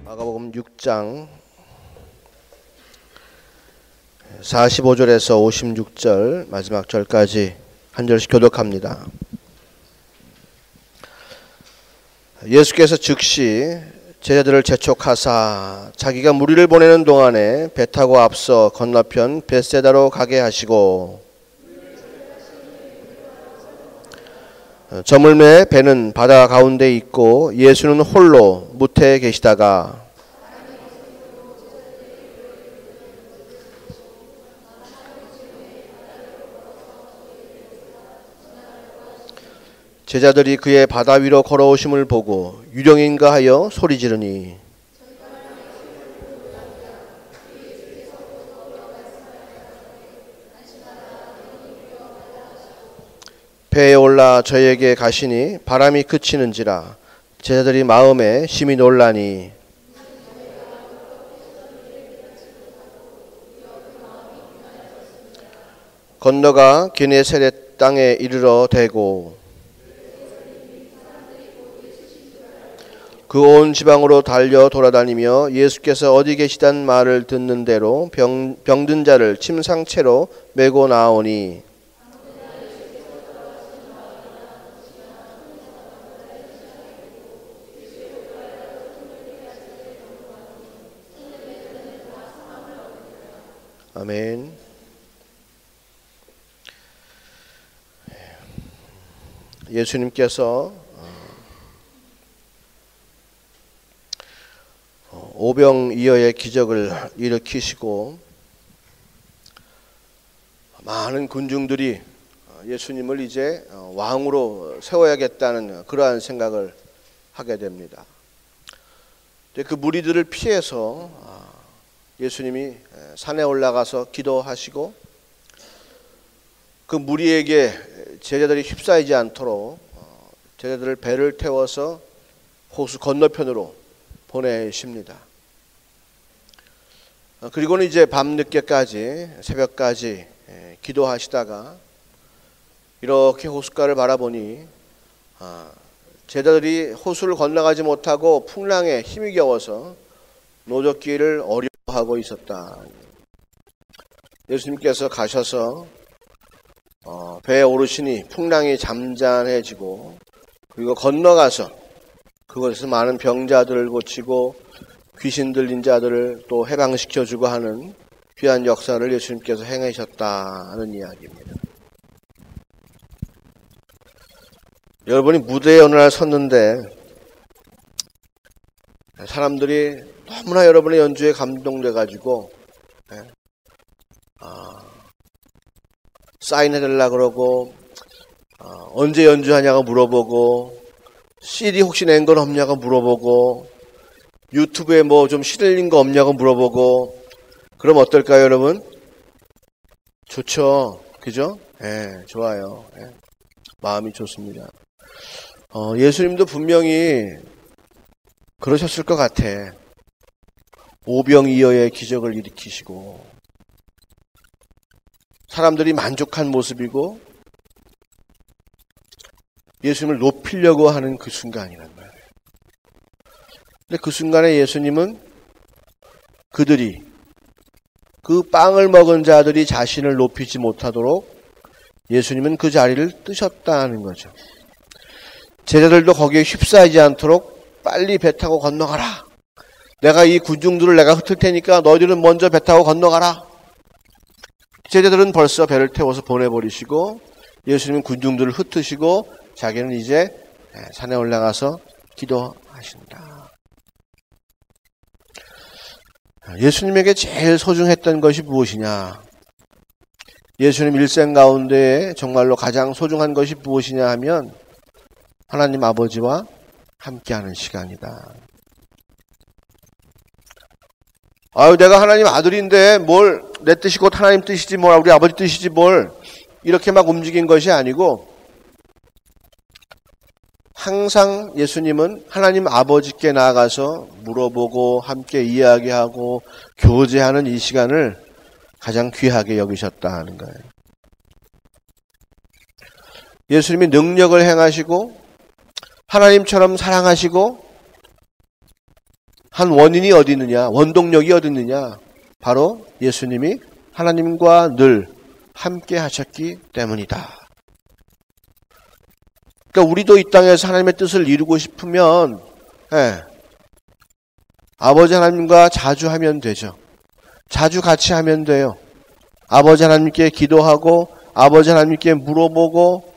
마가복음 6장 45절에서 56절 마지막 절까지 한 절씩 교독합니다. 예수께서 즉시 제자들을 재촉하사 자기가 무리를 보내는 동안에 배 타고 앞서 건너편 벳세다로 가게 하시고, 저물매 배는 바다 가운데 있고 예수는 홀로 무태에 계시다가 제자들이 그의 바다 위로 걸어오심을 보고 유령인가 하여 소리 지르니, 배에 올라 저에게 가시니 바람이 그치는지라 제자들이 마음에 심히 놀라니, 건너가 게네사렛 땅에 이르러 대고 그 온 지방으로 달려 돌아다니며 예수께서 어디 계시단 말을 듣는 대로 병든 자를 침상채로 메고 나오니, 아멘. 예수님께서 오병이어의 기적을 일으키시고 많은 군중들이 예수님을 이제 왕으로 세워야겠다는 그러한 생각을 하게 됩니다. 그 무리들을 피해서 예수님이 산에 올라가서 기도하시고, 그 무리에게 제자들이 휩싸이지 않도록 제자들을 배를 태워서 호수 건너편으로 보내십니다. 그리고는 이제 밤늦게까지, 새벽까지 기도하시다가 이렇게 호숫가를 바라보니 제자들이 호수를 건너가지 못하고 풍랑에 힘이 겨워서 노젓기를 어려워하고 있었다. 예수님께서 가셔서 배에 오르시니 풍랑이 잠잠해지고, 그리고 건너가서 그곳에서 많은 병자들을 고치고 귀신 들린 자들을 또 해방시켜주고 하는 귀한 역사를 예수님께서 행하셨다는 이야기입니다. 여러분이 무대에 어느 날 섰는데 사람들이 너무나 여러분의 연주에 감동돼가지고 사인해달라 그러고, 언제 연주하냐고 물어보고, CD 혹시 낸 건 없냐고 물어보고, 유튜브에 뭐 좀 실린 거 없냐고 물어보고, 그럼 어떨까요, 여러분? 좋죠? 그죠? 좋아요. 마음이 좋습니다. 예수님도 분명히 그러셨을 것 같아. 오병이어의 기적을 일으키시고, 사람들이 만족한 모습이고, 예수님을 높이려고 하는 그 순간이란 말이에요. 근데 그 순간에 예수님은 그들이, 그 빵을 먹은 자들이 자신을 높이지 못하도록 예수님은 그 자리를 뜨셨다는 거죠. 제자들도 거기에 휩싸이지 않도록 빨리 배 타고 건너가라. 내가 이 군중들을 내가 흩을 테니까 너희들은 먼저 배 타고 건너가라. 제자들은 벌써 배를 태워서 보내버리시고, 예수님은 군중들을 흩으시고 자기는 이제 산에 올라가서 기도하신다. 예수님에게 제일 소중했던 것이 무엇이냐? 예수님 일생 가운데 정말로 가장 소중한 것이 무엇이냐 하면 하나님 아버지와 함께하는 시간이다. 아유, 내가 하나님 아들인데 뭘 내 뜻이 곧 하나님 뜻이지 뭘, 우리 아버지 뜻이지 뭘, 이렇게 막 움직인 것이 아니고, 항상 예수님은 하나님 아버지께 나아가서 물어보고 함께 이야기하고 교제하는 이 시간을 가장 귀하게 여기셨다 하는 거예요. 예수님이 능력을 행하시고 하나님처럼 사랑하시고 한 원인이 어디 있느냐? 원동력이 어디 있느냐? 바로 예수님이 하나님과 늘 함께 하셨기 때문이다. 그러니까 우리도 이 땅에서 하나님의 뜻을 이루고 싶으면 아버지 하나님과 자주 하면 되죠. 자주 같이 하면 돼요. 아버지 하나님께 기도하고 아버지 하나님께 물어보고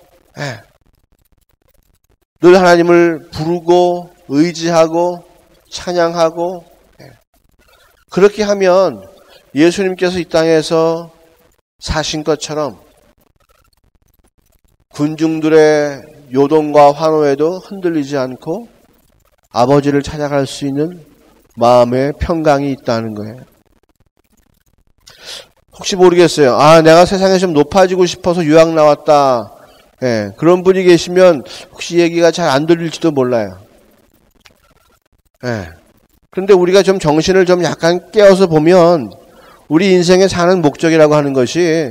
늘 하나님을 부르고 의지하고 찬양하고 그렇게 하면 예수님께서 이 땅에서 사신 것처럼 군중들의 요동과 환호에도 흔들리지 않고 아버지를 찾아갈 수 있는 마음의 평강이 있다는 거예요. 혹시 모르겠어요. 내가 세상에 좀 높아지고 싶어서 유학 나왔다. 그런 분이 계시면 혹시 얘기가 잘 안 들릴지도 몰라요. 그런데 우리가 좀 정신을 좀 약간 깨워서 보면 우리 인생에 사는 목적이라고 하는 것이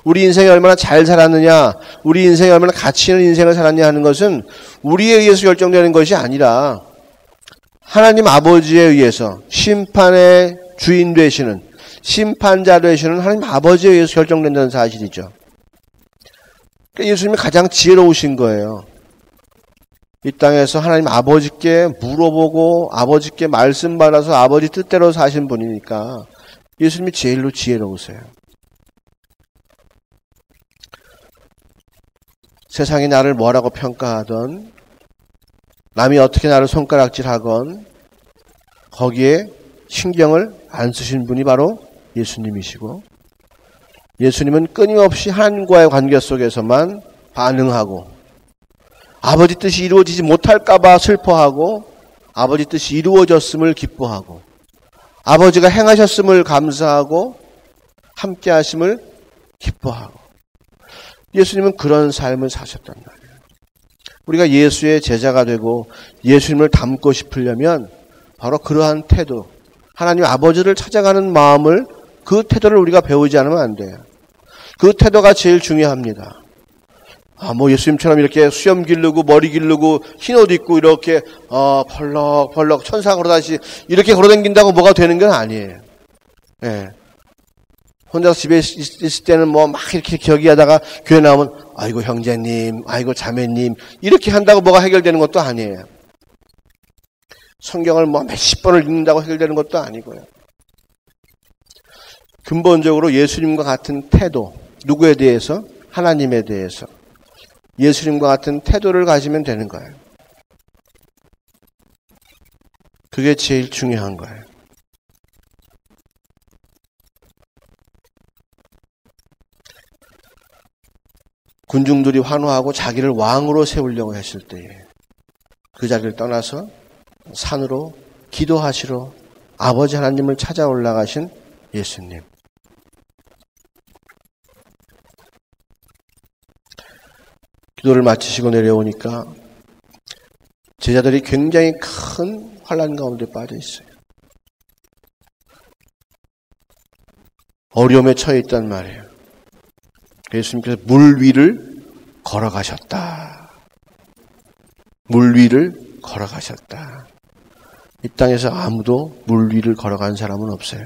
우리 인생이 얼마나 잘 살았느냐, 우리 인생이 얼마나 가치 있는 인생을 살았냐 하는 것은 우리에 의해서 결정되는 것이 아니라 하나님 아버지에 의해서 심판의 주인 되시는, 심판자 되시는 하나님 아버지에 의해서 결정된다는 사실이죠. 그러니까 예수님이 가장 지혜로우신 거예요. 이 땅에서 하나님 아버지께 물어보고 아버지께 말씀 받아서 아버지 뜻대로 사신 분이니까 예수님이 제일로 지혜로우세요. 세상이 나를 뭐라고 평가하던, 남이 어떻게 나를 손가락질하건 거기에 신경을 안 쓰신 분이 바로 예수님이시고, 예수님은 끊임없이 하나님과의 관계 속에서만 반응하고 아버지 뜻이 이루어지지 못할까 봐 슬퍼하고 아버지 뜻이 이루어졌음을 기뻐하고 아버지가 행하셨음을 감사하고 함께 하심을 기뻐하고, 예수님은 그런 삶을 사셨단 말이에요. 우리가 예수의 제자가 되고 예수님을 닮고 싶으려면 바로 그러한 태도, 하나님 아버지를 찾아가는 마음을, 그 태도를 우리가 배우지 않으면 안 돼요. 그 태도가 제일 중요합니다. 예수님처럼 이렇게 수염 기르고 머리 기르고 흰 옷 입고 이렇게 펄럭펄럭 천사 걸어다시 이렇게 걸어다닌다고 뭐가 되는 건 아니에요. 혼자서 집에 있을 때는 막 이렇게 기억하다가 교회 나오면 아이고 형제님, 아이고 자매님 이렇게 한다고 뭐가 해결되는 것도 아니에요. 성경을 몇십 번을 읽는다고 해결되는 것도 아니고요. 근본적으로 예수님과 같은 태도, 누구에 대해서? 하나님에 대해서 예수님과 같은 태도를 가지면 되는 거예요. 그게 제일 중요한 거예요. 군중들이 환호하고 자기를 왕으로 세우려고 했을 때에 그 자리를 떠나서 산으로 기도하시러 아버지 하나님을 찾아 올라가신 예수님. 기도를 마치시고 내려오니까 제자들이 굉장히 큰 환난 가운데 빠져 있어요. 어려움에 처해 있단 말이에요. 예수님께서 물 위를 걸어가셨다. 물 위를 걸어가셨다. 이 땅에서 아무도 물 위를 걸어간 사람은 없어요.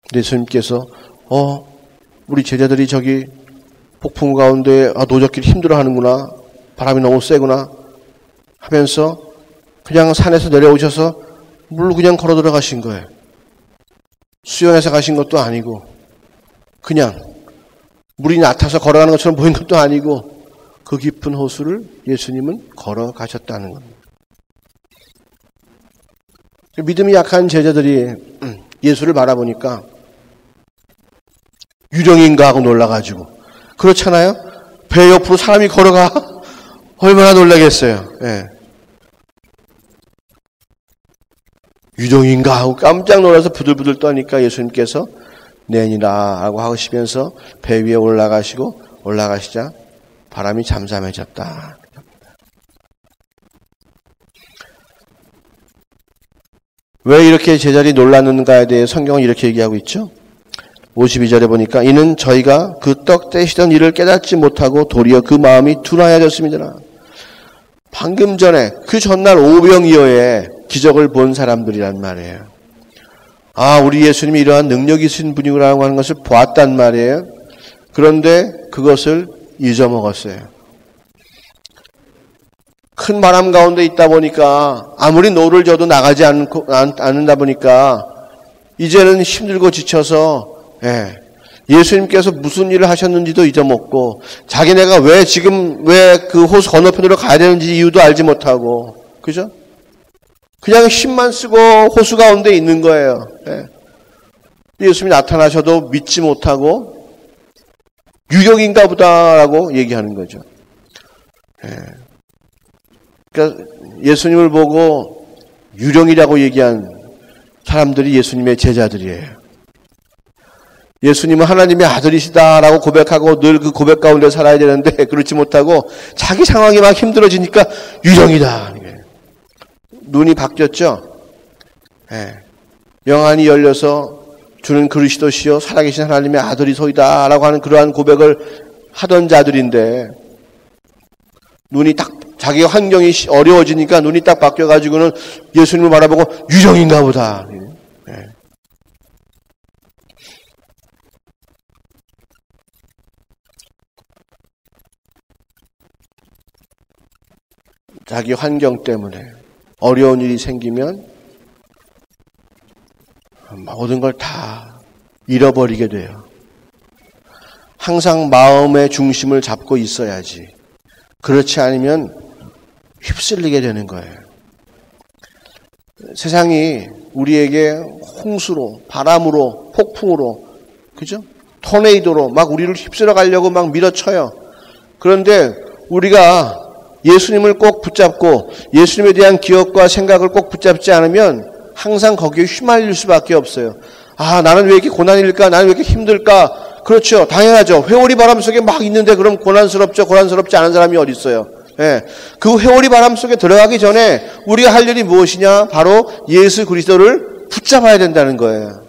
근데 예수님께서 우리 제자들이 저기 폭풍 가운데 노적길 힘들어하는구나, 바람이 너무 세구나 하면서 그냥 산에서 내려오셔서 물로 그냥 걸어 들어가신 거예요. 수영해서 가신 것도 아니고 그냥 물이 나타서 걸어가는 것처럼 보인 것도 아니고 그 깊은 호수를 예수님은 걸어가셨다는 겁니다. 믿음이 약한 제자들이 예수를 바라보니까 유령인가 하고 놀라가지고, 그렇잖아요? 배 옆으로 사람이 걸어가? 얼마나 놀라겠어요. 유령인가 하고 깜짝 놀라서 부들부들 떠니까 예수님께서 내니라 하고 하시면서 배 위에 올라가시자 바람이 잠잠해졌다. 왜 이렇게 제자들이 놀랐는가에 대해 성경은 이렇게 얘기하고 있죠. 52절에 보니까 이는 저희가 그 떡 떼시던 일을 깨닫지 못하고 도리어 그 마음이 둔하여졌습니다. 방금 전에 그 전날 오병이어에 기적을 본 사람들이란 말이에요. 아, 우리 예수님이 이러한 능력이 있으신 분이라고 하는 것을 보았단 말이에요. 그런데 그것을 잊어먹었어요. 큰 바람 가운데 있다 보니까 아무리 노를 져도 나가지 않는다 보니까 이제는 힘들고 지쳐서 예수님께서 무슨 일을 하셨는지도 잊어먹고 자기네가 왜 그 호수 건너편으로 가야 되는지 이유도 알지 못하고, 그죠? 그냥 힘만 쓰고 호수 가운데 있는 거예요. 예수님이 나타나셔도 믿지 못하고 유령인가 보다라고 얘기하는 거죠. 그러니까 예수님을 보고 유령이라고 얘기한 사람들이 예수님의 제자들이에요. 예수님은 하나님의 아들이시다라고 고백하고 늘 그 고백 가운데 살아야 되는데 그렇지 못하고 자기 상황이 막 힘들어지니까 유령이다. 눈이 바뀌었죠. 영안이 열려서 주는 그리스도시요 살아계신 하나님의 아들이소이다라고 하는 그러한 고백을 하던 자들인데 눈이 딱 자기 환경이 어려워지니까 눈이 딱 바뀌어가지고는 예수님을 바라보고 유령인가 보다. 자기 환경 때문에 어려운 일이 생기면 모든 걸 다 잃어버리게 돼요. 항상 마음의 중심을 잡고 있어야지. 그렇지 않으면 휩쓸리게 되는 거예요. 세상이 우리에게 홍수로, 바람으로, 폭풍으로, 그죠? 토네이도로 막 우리를 휩쓸어 가려고 막 밀어쳐요. 그런데 우리가 예수님을 꼭 붙잡고 예수님에 대한 기억과 생각을 꼭 붙잡지 않으면 항상 거기에 휘말릴 수밖에 없어요. 아, 나는 왜 이렇게 고난일까? 나는 왜 이렇게 힘들까? 그렇죠. 당연하죠. 회오리 바람 속에 막 있는데 그럼 고난스럽죠. 고난스럽지 않은 사람이 어디 있어요? 그 회오리 바람 속에 들어가기 전에 우리가 할 일이 무엇이냐? 바로 예수 그리스도를 붙잡아야 된다는 거예요.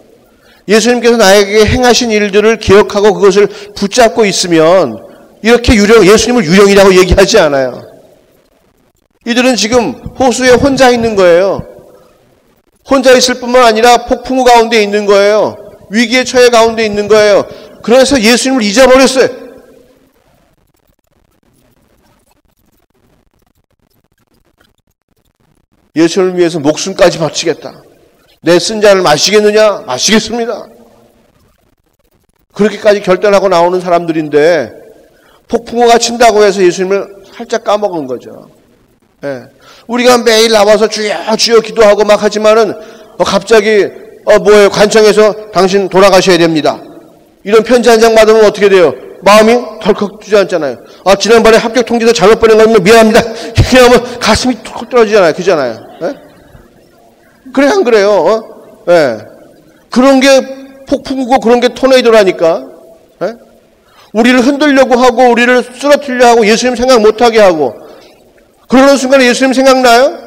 예수님께서 나에게 행하신 일들을 기억하고 그것을 붙잡고 있으면 이렇게 예수님을 유령이라고 얘기하지 않아요. 이들은 지금 호수에 혼자 있는 거예요. 혼자 있을 뿐만 아니라 폭풍우 가운데 있는 거예요. 위기의 처해 가운데 있는 거예요. 그래서 예수님을 잊어버렸어요. 예수님을 위해서 목숨까지 바치겠다. 내 쓴 잔을 마시겠느냐? 마시겠습니다. 그렇게까지 결단하고 나오는 사람들인데 폭풍우가 친다고 해서 예수님을 살짝 까먹은 거죠. 우리가 매일 나와서 주여 주여 기도하고 막 하지만은 갑자기 뭐예요? 관청에서 당신 돌아가셔야 됩니다. 이런 편지 한 장 받으면 어떻게 돼요? 마음이 덜컥 주저앉잖아요. 지난번에 합격 통지서 잘못 보낸 거면 미안합니다. 이렇게 하면 가슴이 툭 떨어지잖아요. 그잖아요. 그래 안 그래요? 그런 게 폭풍우고 그런 게 토네이도라니까. 우리를 흔들려고 하고 우리를 쓰러뜨리려 하고 예수님 생각 못하게 하고 그러는 순간에 예수님 생각나요?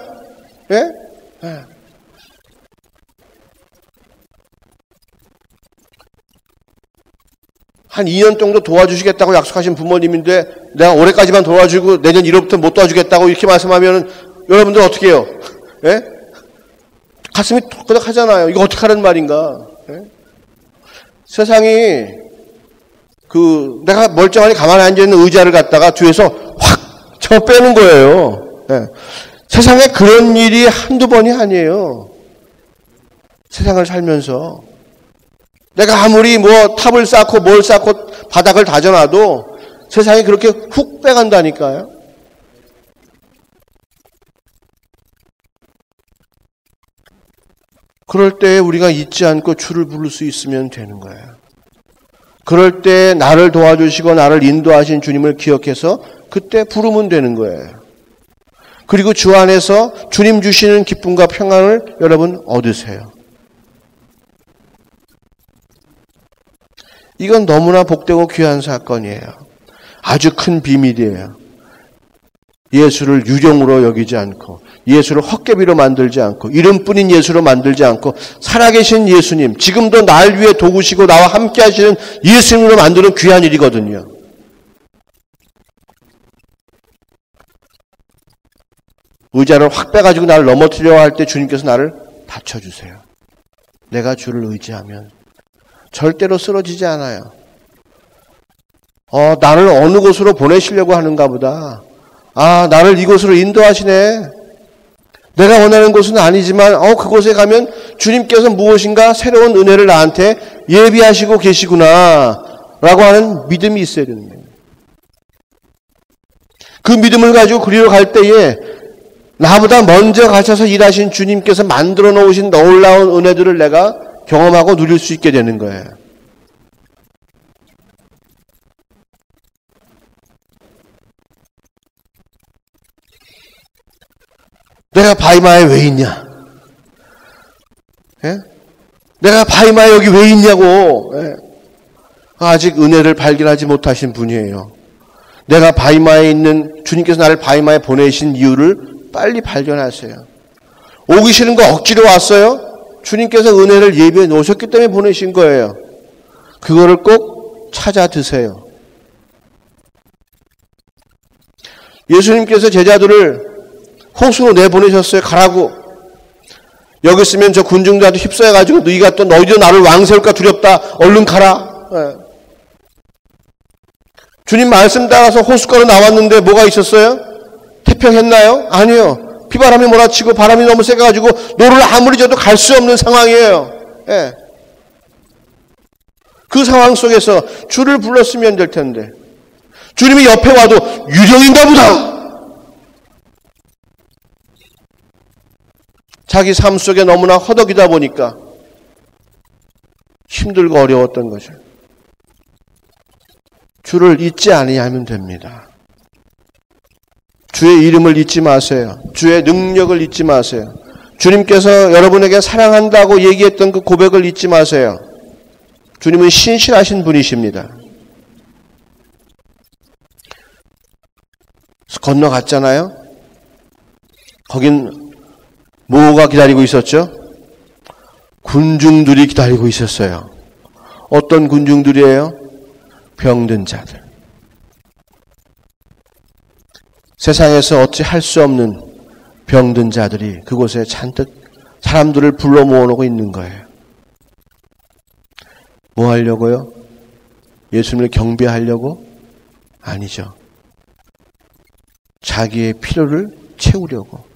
한 2년 정도 도와주시겠다고 약속하신 부모님인데 내가 올해까지만 도와주고 내년 1월부터 못 도와주겠다고 이렇게 말씀하면 여러분들 어떻게 해요? 가슴이 톡톡 하잖아요. 이거 어떻게 하는 말인가? 세상이 내가 멀쩡하게 가만히 앉아있는 의자를 갖다가 뒤에서 확 쳐 빼는 거예요. 세상에 그런 일이 한두 번이 아니에요. 세상을 살면서 내가 아무리 탑을 쌓고 뭘 쌓고 바닥을 다져놔도 세상이 그렇게 훅 빼간다니까요. 그럴 때 우리가 잊지 않고 주를 부를 수 있으면 되는 거예요. 그럴 때 나를 도와주시고 나를 인도하신 주님을 기억해서 그때 부르면 되는 거예요. 그리고 주 안에서 주님 주시는 기쁨과 평안을 여러분 얻으세요. 이건 너무나 복되고 귀한 사건이에요. 아주 큰 비밀이에요. 예수를 유령으로 여기지 않고 예수를 헛개비로 만들지 않고 이름뿐인 예수로 만들지 않고 살아계신 예수님, 지금도 날 위해 도우시고 나와 함께 하시는 예수님으로 만드는 귀한 일이거든요. 의자를 확 빼가지고 나를 넘어뜨리려고 할 때 주님께서 나를 받쳐주세요. 내가 주를 의지하면 절대로 쓰러지지 않아요. 나를 어느 곳으로 보내시려고 하는가 보다. 나를 이곳으로 인도하시네. 내가 원하는 곳은 아니지만 그곳에 가면 주님께서 무엇인가 새로운 은혜를 나한테 예비하시고 계시구나 라고 하는 믿음이 있어야 되는 거예요. 그 믿음을 가지고 그리로 갈 때에 나보다 먼저 가셔서 일하신 주님께서 만들어 놓으신 놀라운 은혜들을 내가 경험하고 누릴 수 있게 되는 거예요. 내가 바이마에 왜 있냐? 예? 내가 바이마에 여기 왜 있냐고. 예? 아직 은혜를 발견하지 못하신 분이에요. 내가 바이마에 있는 주님께서 나를 바이마에 보내신 이유를 빨리 발견하세요. 오기 싫은 거 억지로 왔어요? 주님께서 은혜를 예비해 놓으셨기 때문에 보내신 거예요. 그거를 꼭 찾아 드세요. 예수님께서 제자들을 호수로 내보내셨어요. 가라고. 여기 있으면 저 군중들한테 휩싸여가지고 너희도 나를 왕세울까 두렵다. 얼른 가라. 네. 주님 말씀 따라서 호숫가로 나왔는데 뭐가 있었어요? 태평했나요? 아니요. 비바람이 몰아치고 바람이 너무 세가지고 노를 아무리 져도 갈 수 없는 상황이에요. 네. 그 상황 속에서 주를 불렀으면 될 텐데 주님이 옆에 와도 유령인가 보다. 자기 삶 속에 너무나 허덕이다 보니까 힘들고 어려웠던 거죠. 주를 잊지 아니하면 됩니다. 주의 이름을 잊지 마세요. 주의 능력을 잊지 마세요. 주님께서 여러분에게 사랑한다고 얘기했던 그 고백을 잊지 마세요. 주님은 신실하신 분이십니다. 건너갔잖아요. 거긴 뭐가 기다리고 있었죠? 군중들이 기다리고 있었어요. 어떤 군중들이에요? 병든 자들. 세상에서 어찌 할 수 없는 병든 자들이 그곳에 잔뜩 사람들을 불러 모아놓고 있는 거예요. 뭐 하려고요? 예수님을 경배하려고? 아니죠. 자기의 필요를 채우려고.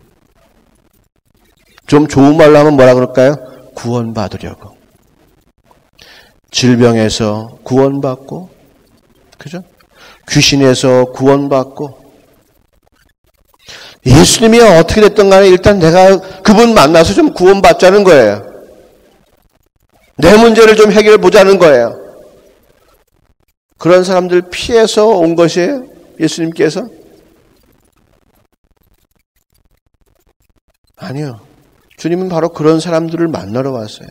좀 좋은 말로 하면 뭐라 그럴까요? 구원받으려고. 질병에서 구원받고, 그죠? 귀신에서 구원받고. 예수님이 어떻게 됐든 간에 일단 내가 그분 만나서 좀 구원받자는 거예요. 내 문제를 좀 해결해 보자는 거예요. 그런 사람들 피해서 온 것이에요? 예수님께서? 아니요. 주님은 바로 그런 사람들을 만나러 왔어요.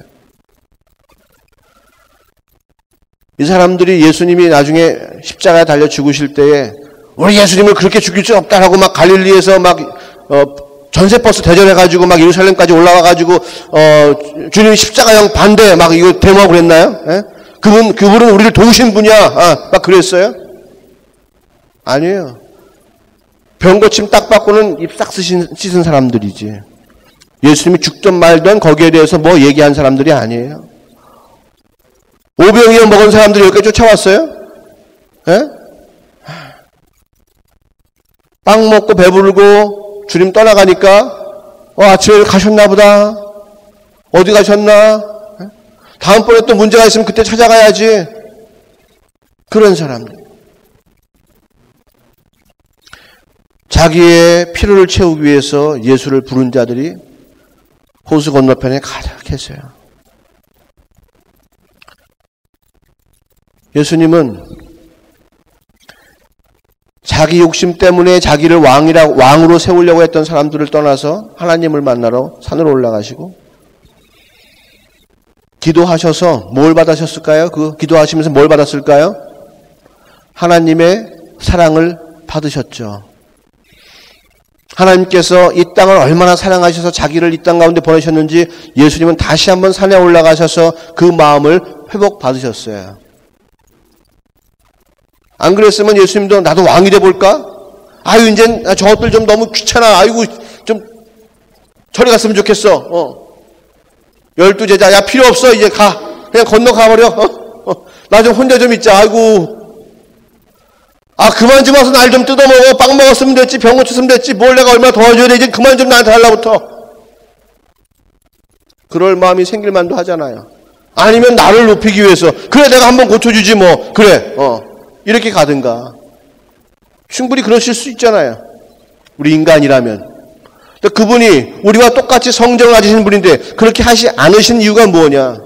이 사람들이 예수님이 나중에 십자가에 달려 죽으실 때에 우리 예수님을 그렇게 죽일 수 없다라고 막 갈릴리에서 막 전세버스 대절해가지고 막 예루살렘까지 올라와가지고 주님 십자가형 반대 막 이거 데모하고 그랬나요? 예? 그분은 우리를 도우신 분이야. 막 그랬어요? 아니에요. 병 고침 딱 받고는 입 싹 씻은 사람들이지. 예수님이 죽든 말든 거기에 대해서 뭐 얘기한 사람들이 아니에요. 오병이어 먹은 사람들이 여기까지 쫓아왔어요? 예? 빵 먹고 배부르고 주님 떠나가니까 아침에 가셨나 보다. 어디 가셨나? 예? 다음번에 또 문제가 있으면 그때 찾아가야지. 그런 사람들. 자기의 필요를 채우기 위해서 예수를 부른 자들이 호수 건너편에 가득 계세요. 예수님은 자기 욕심 때문에 자기를 왕으로 세우려고 했던 사람들을 떠나서 하나님을 만나러 산으로 올라가시고 기도하셔서 뭘 받으셨을까요? 그 기도하시면서 뭘 받았을까요? 하나님의 사랑을 받으셨죠. 하나님께서 이 땅을 얼마나 사랑하셔서 자기를 이 땅 가운데 보내셨는지 예수님은 다시 한번 산에 올라가셔서 그 마음을 회복받으셨어요. 안 그랬으면 예수님도 나도 왕이 돼볼까? 아유, 이젠 저것들 좀 너무 귀찮아. 아이고, 좀 저리 갔으면 좋겠어. 12제자, 야, 필요 없어. 이제 가. 그냥 건너가버려. 나 좀 혼자 좀 있자. 아이고. 그만 좀 와서 날 좀 뜯어먹어. 빵 먹었으면 됐지. 병 고쳤으면 됐지. 뭘 내가 얼마나 도와줘야 되지. 그만 좀 나한테 달라붙어. 그럴 마음이 생길 만도 하잖아요. 아니면 나를 높이기 위해서. 그래, 내가 한번 고쳐주지 뭐. 그래, 이렇게 가든가. 충분히 그러실 수 있잖아요. 우리 인간이라면. 그분이 우리와 똑같이 성정을 가지신 분인데 그렇게 하지 않으신 이유가 뭐냐?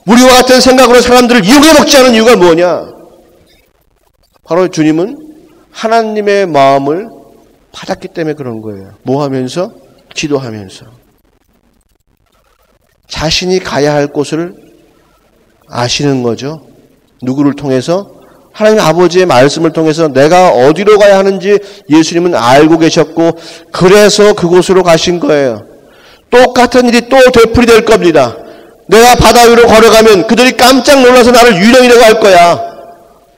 우리와 같은 생각으로 사람들을 이용해 먹지 않은 이유가 뭐냐? 바로 주님은 하나님의 마음을 받았기 때문에 그런 거예요. 뭐 하면서? 기도하면서. 자신이 가야 할 곳을 아시는 거죠. 누구를 통해서? 하나님 아버지의 말씀을 통해서 내가 어디로 가야 하는지 예수님은 알고 계셨고 그래서 그곳으로 가신 거예요. 똑같은 일이 또 되풀이될 겁니다. 내가 바다 위로 걸어가면 그들이 깜짝 놀라서 나를 유령이라고 할 거야.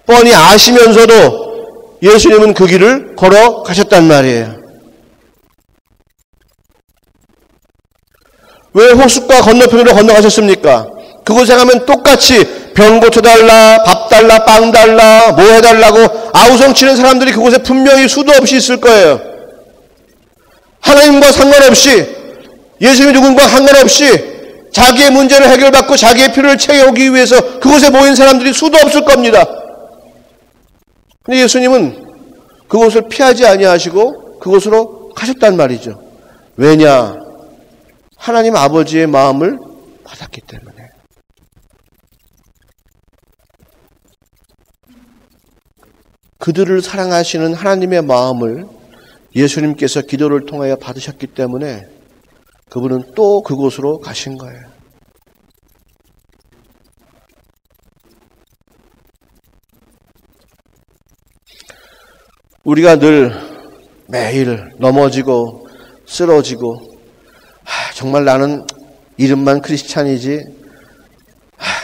뻔히 아시면서도 예수님은 그 길을 걸어가셨단 말이에요. 왜 호숫가 건너편으로 건너가셨습니까? 그곳에 가면 똑같이 병 고쳐달라, 밥 달라, 빵 달라, 뭐 해달라고 아우성치는 사람들이 그곳에 분명히 수도 없이 있을 거예요. 하나님과 상관없이, 예수님이 누군가 상관없이 자기의 문제를 해결받고 자기의 필요를 채우기 위해서 그곳에 모인 사람들이 수도 없을 겁니다. 근데 예수님은 그곳을 피하지 아니하시고 그곳으로 가셨단 말이죠. 왜냐? 하나님 아버지의 마음을 받았기 때문에. 그들을 사랑하시는 하나님의 마음을 예수님께서 기도를 통하여 받으셨기 때문에 그분은 또 그곳으로 가신 거예요. 우리가 늘 매일 넘어지고 쓰러지고 정말 나는 이름만 크리스찬이지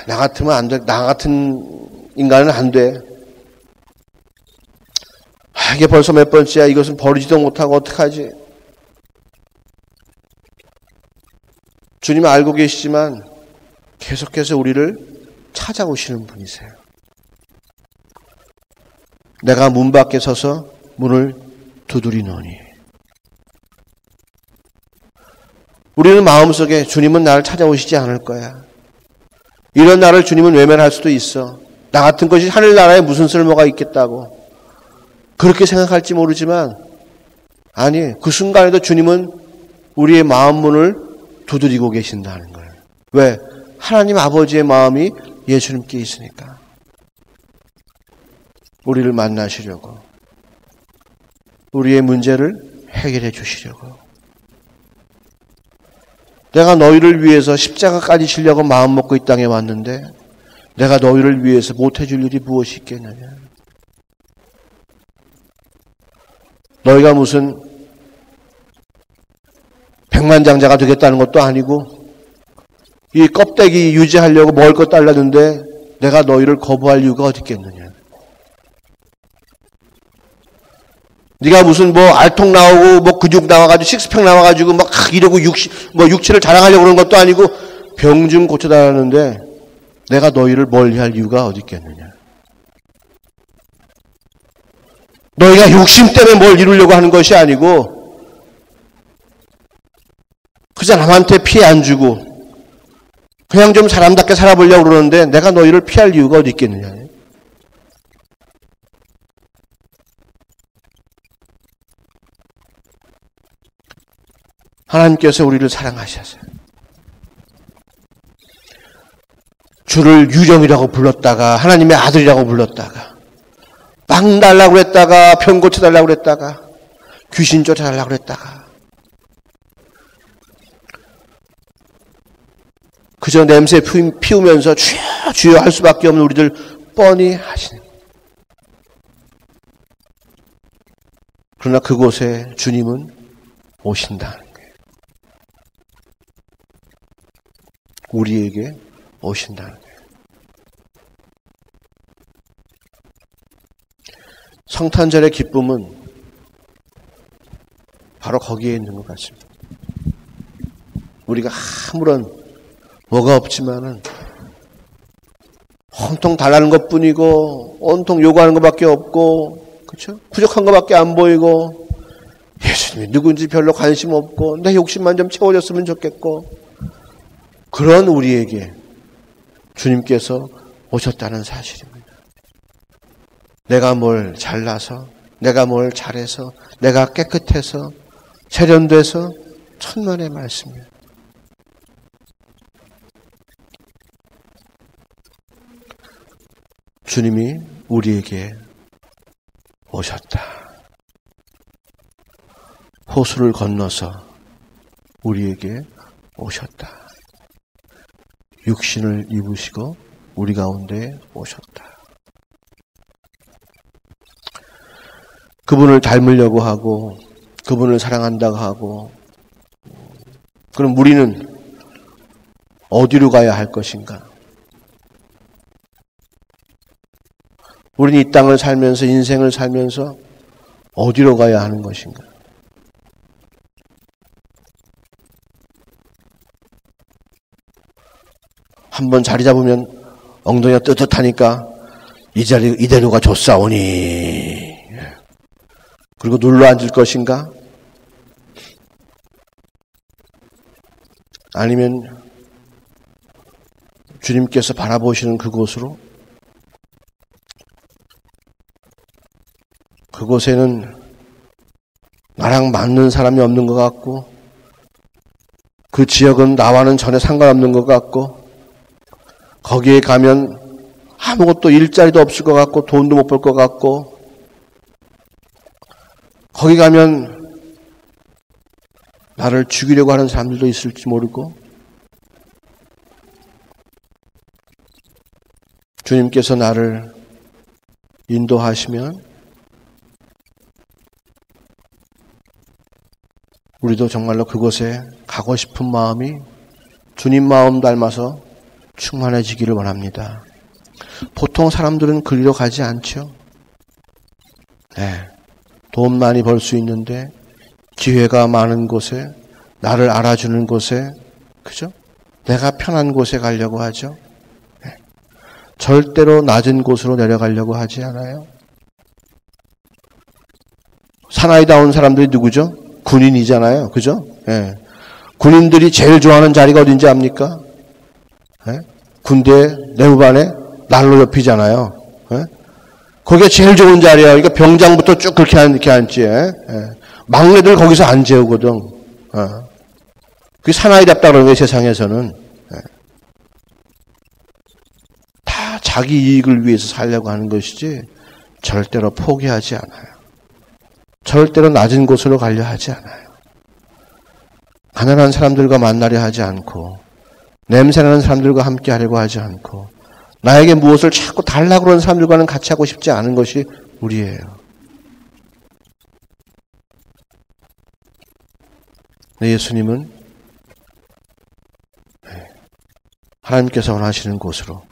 나 같으면 안 돼. 나 같은 인간은 안 돼. 이게 벌써 몇 번째야. 이것은 버리지도 못하고 어떡하지? 주님은 알고 계시지만 계속해서 우리를 찾아오시는 분이세요. 내가 문 밖에 서서 문을 두드리노니. 우리는 마음속에 주님은 나를 찾아오시지 않을 거야. 이런 나를 주님은 외면할 수도 있어. 나 같은 것이 하늘나라에 무슨 쓸모가 있겠다고. 그렇게 생각할지 모르지만 아니, 그 순간에도 주님은 우리의 마음 문을 두드리고 계신다는 거예요. 왜? 하나님 아버지의 마음이 예수님께 있으니까. 우리를 만나시려고. 우리의 문제를 해결해 주시려고. 내가 너희를 위해서 십자가까지 지려고 마음 먹고 이 땅에 왔는데 내가 너희를 위해서 못해줄 일이 무엇이 있겠느냐. 너희가 무슨 백만장자가 되겠다는 것도 아니고 이 껍데기 유지하려고 먹을 것 달라는데 내가 너희를 거부할 이유가 어디 있겠느냐. 네가 무슨 뭐 알통 나오고 뭐 근육 나와가지고 식스팩 나와가지고 막 이러고 육체를 자랑하려고 그러는 것도 아니고 병 좀 고쳐달라는데 내가 너희를 멀리할 이유가 어디 있겠느냐. 너희가 욕심 때문에 뭘 이루려고 하는 것이 아니고 그저 남한테 피해 안 주고 그냥 좀 사람답게 살아보려고 그러는데 내가 너희를 피할 이유가 어디 있겠느냐. 하나님께서 우리를 사랑하셔서 주를 유령이라고 불렀다가 하나님의 아들이라고 불렀다가 빵 달라고 그랬다가 병 고쳐달라고 그랬다가 귀신 쫓아달라고 그랬다가 그저 냄새 피우면서 주여 주여 할 수밖에 없는 우리들 뻔히 하시는. 그러나 그곳에 주님은 오신다는 거예요. 우리에게 오신다는 거예요. 성탄절의 기쁨은 바로 거기에 있는 것 같습니다. 우리가 아무런 뭐가 없지만은 온통 달라는 것뿐이고 온통 요구하는 것밖에 없고, 그렇죠? 부족한 것밖에 안 보이고, 예수님이 누군지 별로 관심 없고 내 욕심만 좀 채워졌으면 좋겠고, 그런 우리에게 주님께서 오셨다는 사실입니다. 내가 뭘 잘나서, 내가 뭘 잘해서, 내가 깨끗해서, 세련돼서, 천만의 말씀이에요. 주님이 우리에게 오셨다. 호수를 건너서 우리에게 오셨다. 육신을 입으시고 우리 가운데 오셨다. 그분을 닮으려고 하고 그분을 사랑한다고 하고, 그럼 우리는 어디로 가야 할 것인가? 우리는 이 땅을 살면서, 인생을 살면서 어디로 가야 하는 것인가? 한번 자리 잡으면 엉덩이가 뜨뜻하니까 이 자리 이대로가 좋사오니, 그리고 눌러 앉을 것인가? 아니면 주님께서 바라보시는 그곳으로, 그곳에는 나랑 맞는 사람이 없는 것 같고, 그 지역은 나와는 전혀 상관없는 것 같고, 거기에 가면 아무것도 일자리도 없을 것 같고 돈도 못 벌 것 같고, 거기 가면 나를 죽이려고 하는 사람들도 있을지 모르고, 주님께서 나를 인도하시면 우리도 정말로 그곳에 가고 싶은 마음이 주님 마음 닮아서 충만해지기를 원합니다. 보통 사람들은 그리로 가지 않죠. 네, 돈 많이 벌 수 있는데, 기회가 많은 곳에, 나를 알아주는 곳에, 그죠? 내가 편한 곳에 가려고 하죠. 네, 절대로 낮은 곳으로 내려가려고 하지 않아요. 사나이다운 사람들이 누구죠? 군인이잖아요. 그죠? 네. 군인들이 제일 좋아하는 자리가 어딘지 압니까? 네? 군대 내무반에 난로 옆이잖아요. 네? 거기가 제일 좋은 자리야. 그러니까 병장부터 쭉 그렇게 앉지. 네? 막내들 거기서 안 재우거든. 그게 사나이답다 그러는 거예요, 세상에서는. 네. 다 자기 이익을 위해서 살려고 하는 것이지 절대로 포기하지 않아요. 절대로 낮은 곳으로 가려 하지 않아요. 가난한 사람들과 만나려 하지 않고, 냄새나는 사람들과 함께 하려고 하지 않고, 나에게 무엇을 자꾸 달라고 그러는 사람들과는 같이 하고 싶지 않은 것이 우리예요. 예수님은 하나님께서 원하시는 곳으로,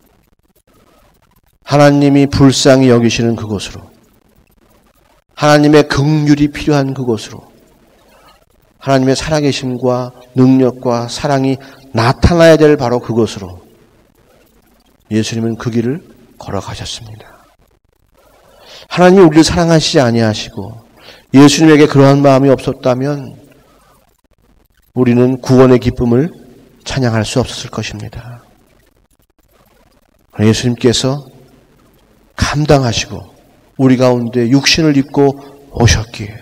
하나님이 불쌍히 여기시는 그곳으로, 하나님의 긍휼이 필요한 그곳으로, 하나님의 살아계심과 능력과 사랑이 나타나야 될 바로 그곳으로 예수님은 그 길을 걸어가셨습니다. 하나님이 우리를 사랑하시지 아니하시고 예수님에게 그러한 마음이 없었다면 우리는 구원의 기쁨을 찬양할 수 없었을 것입니다. 예수님께서 감당하시고 우리 가운데 육신을 입고 오셨기에,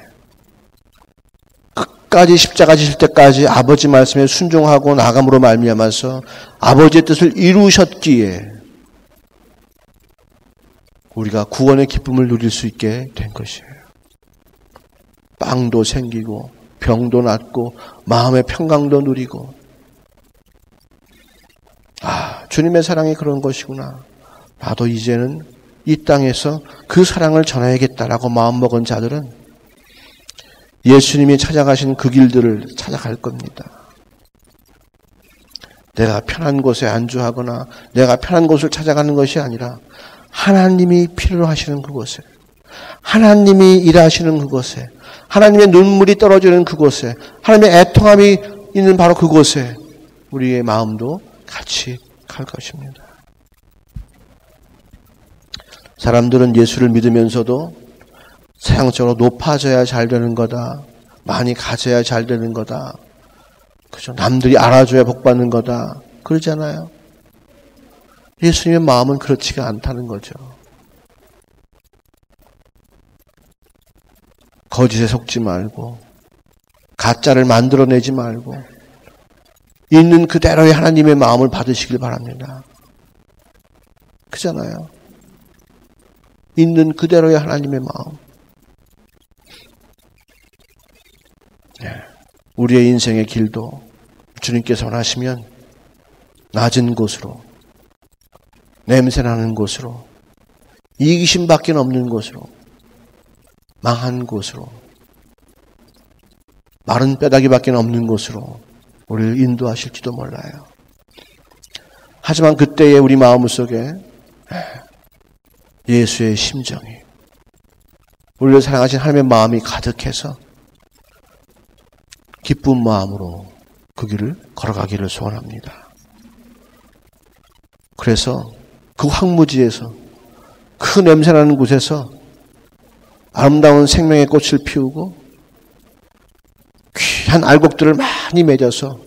끝까지 십자가 지실 때까지 아버지 말씀에 순종하고 나감으로 말미암아서 아버지의 뜻을 이루셨기에 우리가 구원의 기쁨을 누릴 수 있게 된 것이에요. 빵도 생기고 병도 낫고 마음의 평강도 누리고, 주님의 사랑이 그런 것이구나. 나도 이제는 이 땅에서 그 사랑을 전해야겠다라고 마음먹은 자들은 예수님이 찾아가신 그 길들을 찾아갈 겁니다. 내가 편한 곳에 안주하거나 내가 편한 곳을 찾아가는 것이 아니라 하나님이 필요로 하시는 그곳에, 하나님이 일하시는 그곳에, 하나님의 눈물이 떨어지는 그곳에, 하나님의 애통함이 있는 바로 그곳에 우리의 마음도 같이 갈 것입니다. 사람들은 예수를 믿으면서도 세상적으로 높아져야 잘 되는 거다. 많이 가져야 잘 되는 거다. 그죠? 남들이 알아줘야 복 받는 거다. 그러잖아요. 예수님의 마음은 그렇지가 않다는 거죠. 거짓에 속지 말고 가짜를 만들어내지 말고 있는 그대로의 하나님의 마음을 받으시길 바랍니다. 그잖아요. 있는 그대로의 하나님의 마음. 우리의 인생의 길도 주님께서 원하시면 낮은 곳으로, 냄새나는 곳으로, 이기심밖에 없는 곳으로, 망한 곳으로, 마른 뼈다귀밖에 없는 곳으로 우리를 인도하실지도 몰라요. 하지만 그때의 우리 마음속에 예수의 심정이, 우리를 사랑하신 하나님의 마음이 가득해서 기쁜 마음으로 그 길을 걸어가기를 소원합니다. 그래서 그 황무지에서, 그 냄새나는 곳에서 아름다운 생명의 꽃을 피우고 귀한 알곡들을 많이 맺어서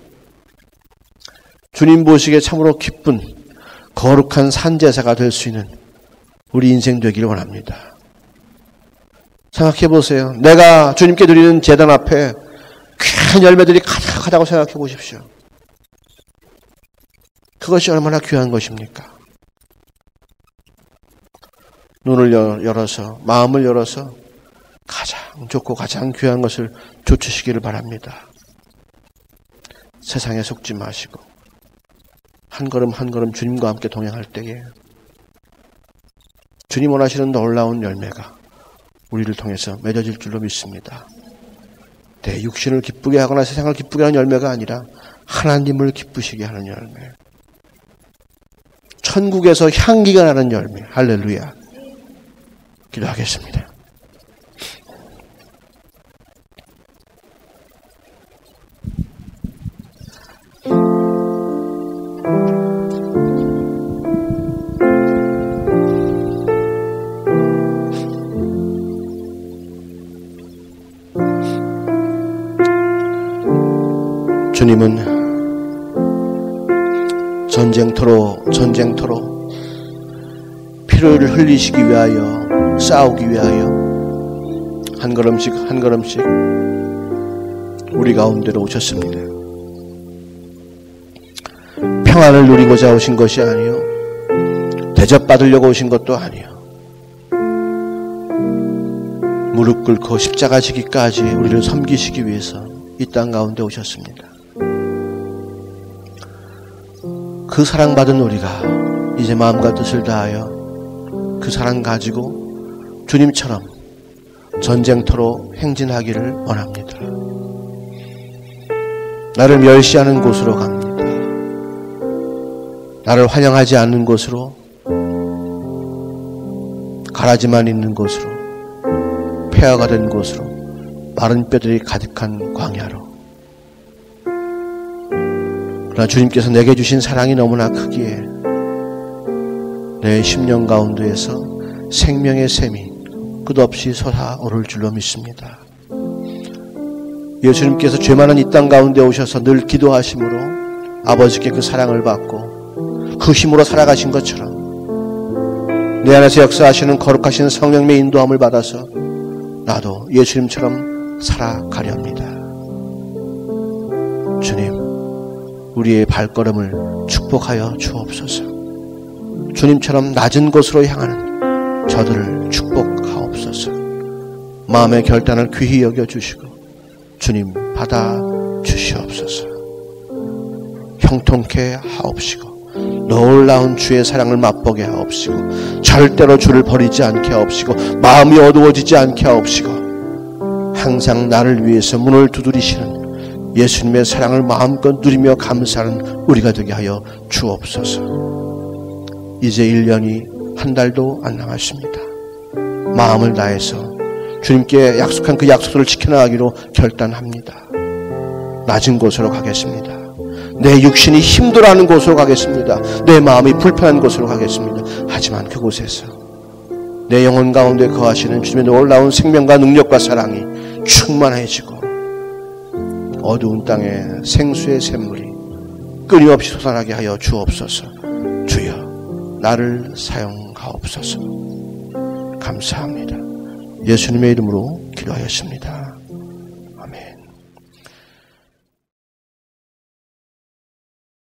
주님 보시기에 참으로 기쁜 거룩한 산제사가 될 수 있는 우리 인생 되기를 원합니다. 생각해 보세요. 내가 주님께 드리는 제단 앞에 귀한 열매들이 가득하다고 생각해 보십시오. 그것이 얼마나 귀한 것입니까? 눈을 열어서, 마음을 열어서 가장 좋고 가장 귀한 것을 좇으시기를 바랍니다. 세상에 속지 마시고 한 걸음 한 걸음 주님과 함께 동행할 때에 주님 원하시는 놀라운 열매가 우리를 통해서 맺어질 줄로 믿습니다. 내 육신을 기쁘게 하거나 세상을 기쁘게 하는 열매가 아니라 하나님을 기쁘시게 하는 열매, 천국에서 향기가 나는 열매. 할렐루야. 기도하겠습니다. 주님은 전쟁터로 피를 흘리시기 위하여, 싸우기 위하여 한 걸음씩 한 걸음씩 우리 가운데로 오셨습니다. 평안을 누리고자 오신 것이 아니요, 대접받으려고 오신 것도 아니요, 무릎 꿇고 십자가 지기까지 우리를 섬기시기 위해서 이 땅 가운데 오셨습니다. 그 사랑받은 우리가 이제 마음과 뜻을 다하여 그 사랑 가지고 주님처럼 전쟁터로 행진하기를 원합니다. 나를 멸시하는 곳으로 갑니다. 나를 환영하지 않는 곳으로, 가라지만 있는 곳으로, 폐허가 된 곳으로, 마른 뼈들이 가득한 광야로. 그러나 주님께서 내게 주신 사랑이 너무나 크기에 내 심령 가운데에서 생명의 샘이 끝없이 솟아오를 줄로 믿습니다. 예수님께서 죄 많은 이 땅 가운데 오셔서 늘 기도하심으로 아버지께 그 사랑을 받고 그 힘으로 살아가신 것처럼 내 안에서 역사하시는 거룩하신 성령님의 인도함을 받아서 나도 예수님처럼 살아가렵니다. 주님, 우리의 발걸음을 축복하여 주옵소서. 주님처럼 낮은 곳으로 향하는 저들을 축복하옵소서. 마음의 결단을 귀히 여겨주시고 주님 받아 주시옵소서. 형통케 하옵시고 놀라운 주의 사랑을 맛보게 하옵시고 절대로 주를 버리지 않게 하옵시고 마음이 어두워지지 않게 하옵시고 항상 나를 위해서 문을 두드리시는 예수님의 사랑을 마음껏 누리며 감사하는 우리가 되게 하여 주옵소서. 이제 1년이 한 달도 안 남았습니다. 마음을 다해서 주님께 약속한 그 약속을 지켜나가기로 결단합니다. 낮은 곳으로 가겠습니다. 내 육신이 힘들어하는 곳으로 가겠습니다. 내 마음이 불편한 곳으로 가겠습니다. 하지만 그곳에서 내 영혼 가운데 거하시는 주님의 놀라운 생명과 능력과 사랑이 충만해지고 어두운 땅에 생수의 샘물이 끊임없이 솟아나게 하여 주옵소서. 주여 나를 사용하옵소서. 감사합니다. 예수님의 이름으로 기도하였습니다.